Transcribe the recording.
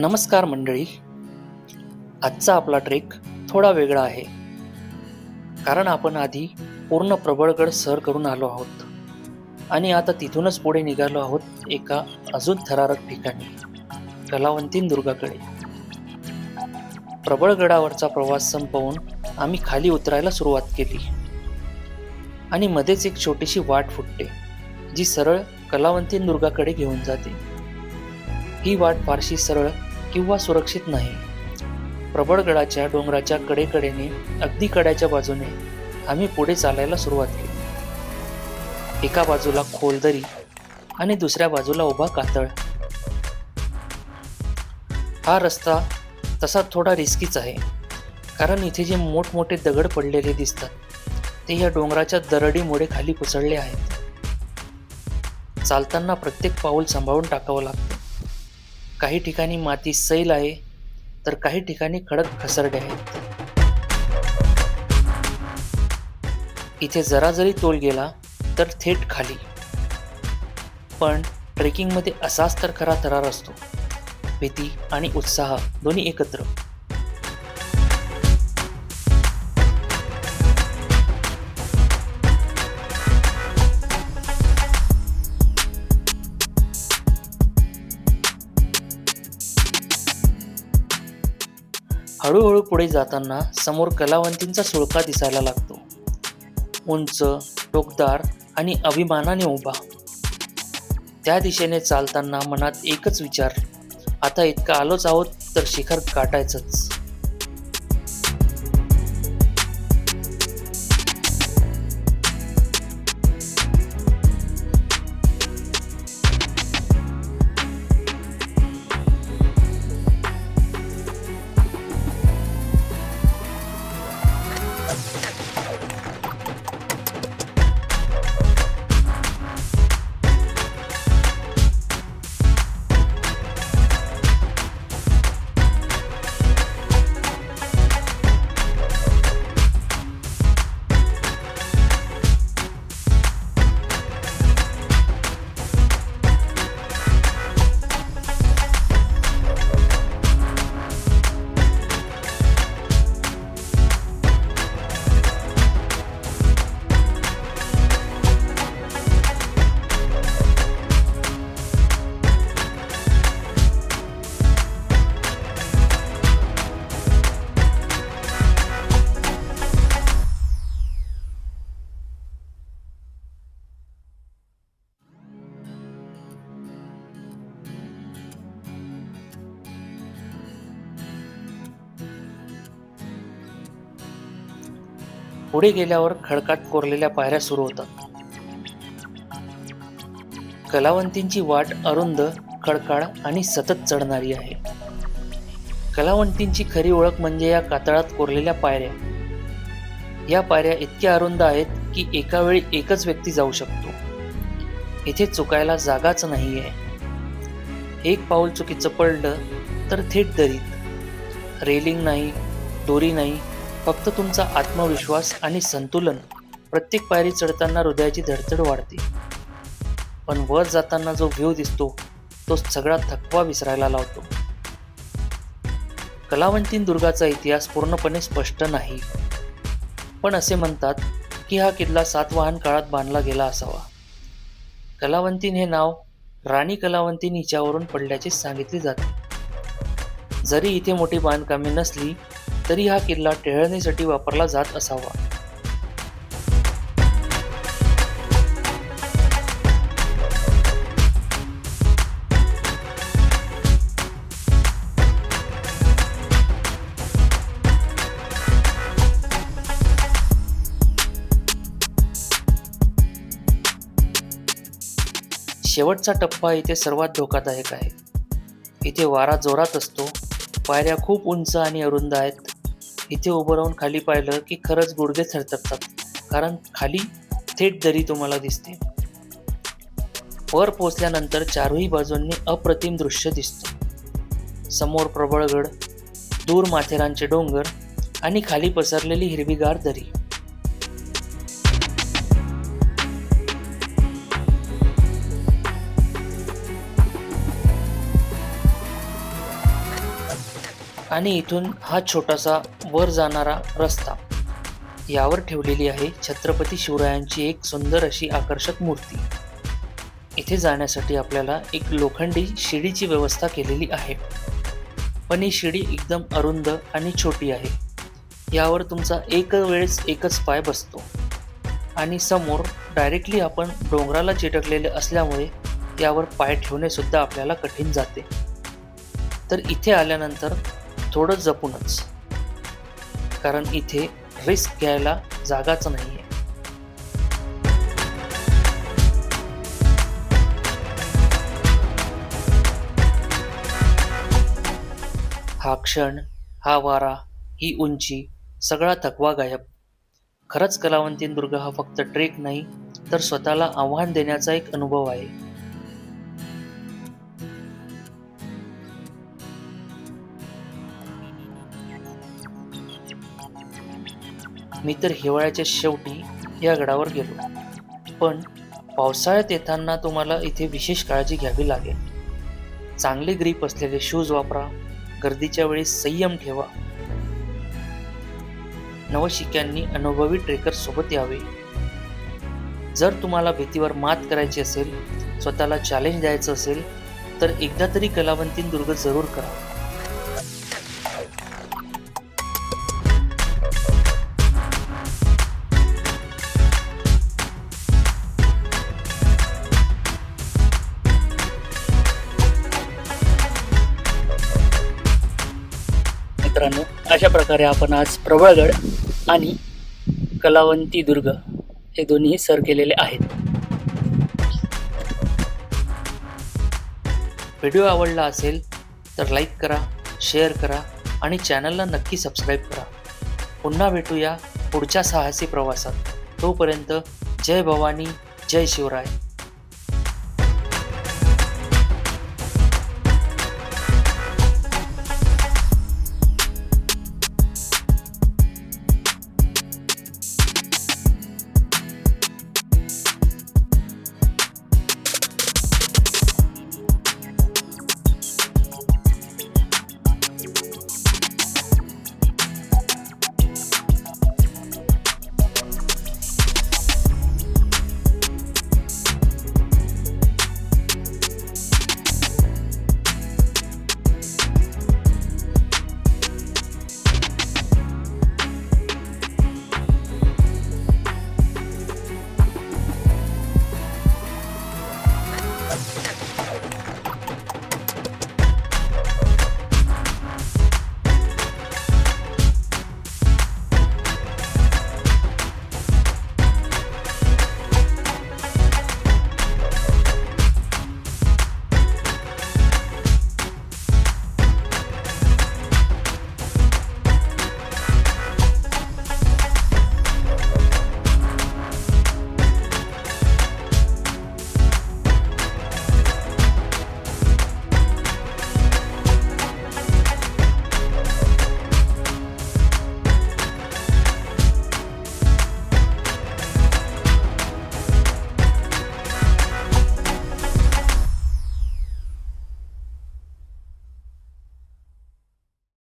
नमस्कार मंडळी. आजचा आपला ट्रेक थोडा वेगळा आहे, कारण आपण आधी पूर्ण प्रबळगड सर करून आलो आहोत आणि आता तिथूनच पुढे निघालो आहोत एका अजून थरारक ठिकाणी, कलावंतीन दुर्गाकडे. प्रबळगडावरचा प्रवास संपवून आम्ही खाली उतरायला सुरुवात केली आणि मध्येच एक छोटीशी वाट फुटते, जी सरळ कलावंतीन दुर्गाकडे घेऊन जाते. ही वाट फारशी सरळ किंवा सुरक्षित नाही. प्रबळगडाच्या डोंगराच्या कडेकडेने अगदी कड्याच्या बाजूने आम्ही पुढे चालायला सुरुवात केली. एका बाजूला खोल दरी आणि दुसऱ्या बाजूला उभा कातळ. हा रस्ता तसा थोडा रिस्कीच आहे, कारण इथे जे मोठमोठे दगड पडलेले दिसतात ते या डोंगराच्या दरडीमुळे खाली कोसळले आहेत. चालताना प्रत्येक पाऊल सांभाळून टाकावं लागतं. काही ठिकाणी माती सैल आहे, तर काही ठिकाणी कडक खसरडे आहेत. इथे जरा जरी तोल गेला तर थेट खाली. पण ट्रेकिंगमध्ये असाच तर खरा थरार असतो, भीती आणि उत्साह दोन्ही एकत्र. हळूहळू पुढे जाताना समोर कलावंतींचा सुळका दिसायला लागतो. उंच, टोकदार आणि अभिमानाने उभा. त्या दिशेने चालताना मनात एकच विचार, आता इतका आलोच आहोत तर शिखर गाठायचंच. पुढे गेल्यावर खडकात कोरलेल्या पायऱ्या सुरू होतात. कलावंतींची वाट अरुंद, खडकाळ आणि सतत चढणारी आहे. कलावंतींची खरी ओळख म्हणजे या कातळात कोरलेल्या पायऱ्या. या पायऱ्या इतक्या अरुंद आहेत की एका वेळी एकच व्यक्ती जाऊ शकतो. इथे चुकायला जागाच नाहीये. एक पाऊल चुकीचं पडलं तर थेट दरीत. रेलिंग नाही, दोरी नाही, फक्त तुमचा आत्मविश्वास आणि संतुलन. प्रत्येक पायरी चढताना हृदयाची धडधड वाढते, पण वर जाताना जो व्ह्यू दिसतो तो सगळा थकवा विसरायला लावतो. कलावंतीन दुर्गाचा इतिहास पूर्णपणे स्पष्ट नाही, पण असे म्हणतात की हा किल्ला सातवाहन काळात बांधला गेला असावा. कलावंतीन हे नाव राणी कलावंतीन हिच्यावरून पडल्याचे सांगितले जाते. जरी इथे मोठी बांधकामे नसली तरी हा किल्ला टेहळणीसाठी वापरला जात असावा. शेवटचा टप्पा इथे सर्वात धोकादायक आहे. इथे वारा जोरात असतो. पायऱ्या खूप उंच आणि अरुंद आहेत. इथे उभं राहून खाली पाहिलं की खरंच गुडघे थरथरतात, कारण खाली थेट दरी तुम्हाला दिसते. वर पोहोचल्यानंतर चारही बाजूंनी अप्रतिम दृश्य दिसतं. समोर प्रबळगड, दूर माथेरानचे डोंगर आणि खाली पसरलेली हिरवीगार दरी. आणि इथून हा छोटासा वर जाणारा रस्ता, यावर ठेवलेली आहे छत्रपती शिवरायांची एक सुंदर अशी आकर्षक मूर्ती. इथे जाण्यासाठी आपल्याला एक लोखंडी शिडीची व्यवस्था केलेली आहे, पण ही शिडी एकदम अरुंद आणि छोटी आहे. यावर तुमचा वेळेस एकच पाय बसतो आणि समोर डायरेक्टली आपण डोंगराला चिटकलेले असल्यामुळे यावर पाय ठेवणे सुद्धा आपल्याला कठीण जाते. तर इथे आल्यानंतर थोडं जपूनच, कारण इथे रिस्क घ्यायला जागाच नाहीये. हा क्षण, हा वारा, ही उंची, सगळा थकवा गायब. खरंच कलावंतीन दुर्ग हा फक्त ट्रेक नाही, तर स्वतःला आव्हान देण्याचा एक अनुभव आहे. मी तर हिवाळ्याच्या शेवटी या गडावर गेलो, पण पावसाळ्यात येताना तुम्हाला इथे विशेष काळजी घ्यावी लागेल. चांगले ग्रीप असलेले शूज वापरा, गर्दीच्या वेळी संयम ठेवा. नवशिक्यांनी अनुभवी ट्रेकर सोबत यावे. जर तुम्हाला भीतीवर मात करायची असेल, स्वतःला चॅलेंज द्यायचं असेल, तर एकदा तरी कलावंतीन दुर्ग जरूर करा. मित्रांनो, अशा प्रकारे आपण आज प्रबळगड आणि कलावंती दुर्ग हे दोन्ही सर केलेले आहेत. व्हिडिओ आवडला असेल तर लाईक करा, शेअर करा आणि चॅनलला नक्की सबस्क्राईब करा. पुन्हा भेटूया पुढच्या साहसी प्रवासात. तोपर्यंत जय भवानी, जय शिवराय.